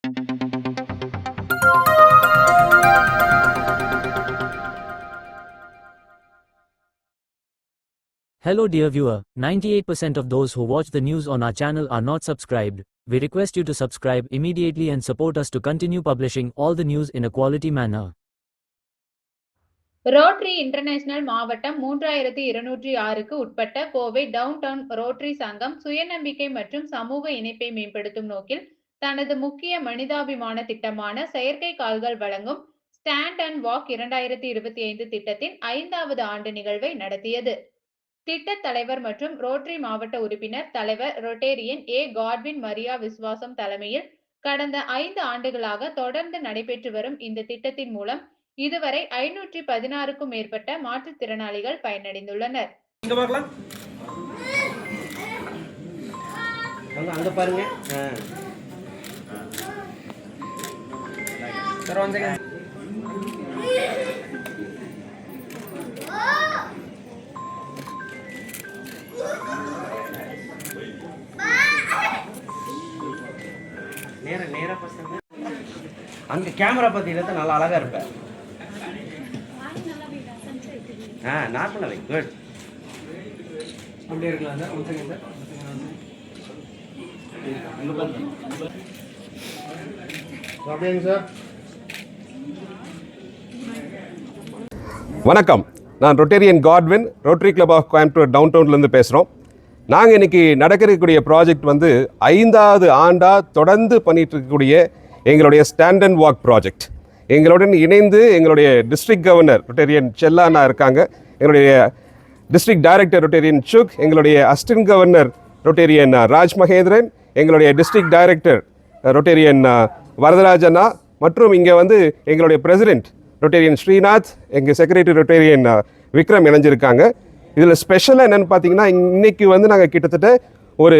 Hello dear viewer, 98% of those who watch the news on our channel are not subscribed. We request you to subscribe immediately and support us to continue publishing all the news in a quality manner. Rotary international மாவட்டம் 3206க்கு உட்பட்ட Kovai down down rotary சங்கம் சுயநம்பிக்கை மற்றும் சமூக இணைப்பை மேம்படுத்தும் நோக்கில் தனது முக்கிய மனிதாபிமான திட்டமான செயற்கை கால்கள் வழங்கும் ஸ்டாண்ட் அண்ட் வாக் 2025 திட்டத்தின் 5வது ஆண்டு நிகழ்வை நடத்தியது. திட்ட தலைவர் மற்றும் ரோட்டரி மாவட்ட உறுப்பினர் தலைவர் ரொட்டேரியன் ஏ காட்வின் மரியா விஸ்வாசம் தலைமையில் கடந்த 5 ஆண்டுகளாக தொடர்ந்து நடைபெற்று வரும் இந்த திட்டத்தின் மூலம் இதுவரை 516க்கும் மேற்பட்ட மாற்றுத்திறனாளிகள் பயனடைந்துள்ளனர். அங்க கேமரா பார்த்தீங்கன்னா நல்லா அழகா இருப்பேன். நார்மலா வை. குட். அப்படியே இருக்கலாம் சார். One second sir. அப்படியே சார். வணக்கம், நான் Rotarian Godwin, Rotary Club of Coimbatore town டவுன்லேருந்து பேசுகிறோம். நாங்கள் இன்றைக்கி நடக்கக்கூடிய ப்ராஜெக்ட் வந்து 5வது ஆண்டாக தொடர்ந்து பண்ணிகிட்டு இருக்கக்கூடிய எங்களுடைய ஸ்டாண்ட் அண்ட் வாக் ப்ராஜெக்ட். எங்களுடன் இணைந்து எங்களுடைய டிஸ்ட்ரிக்ட் கவர்னர் ரொட்டேரியன் செல்லானா இருக்காங்க, எங்களுடைய டிஸ்ட்ரிக்ட் டைரக்டர் ரொட்டேரியன் சுக், எங்களுடைய assistant governor Rotarian Raj Mahendran, எங்களுடைய டிஸ்ட்ரிக்ட் டைரக்டர் ரொட்டேரியன் வரதராஜனா மற்றும் இங்கே வந்து எங்களுடைய பிரசிடென்ட் ரொட்டேரியன் ஸ்ரீநாத், எங்கள் செக்ரட்டரி ரொட்டேரியன் விக்ரம் இணைஞ்சிருக்காங்க. இதில் ஸ்பெஷலாக என்னென்னு பார்த்தீங்கன்னா, இன்றைக்கி வந்து நாங்கள் கிட்டத்தட்ட ஒரு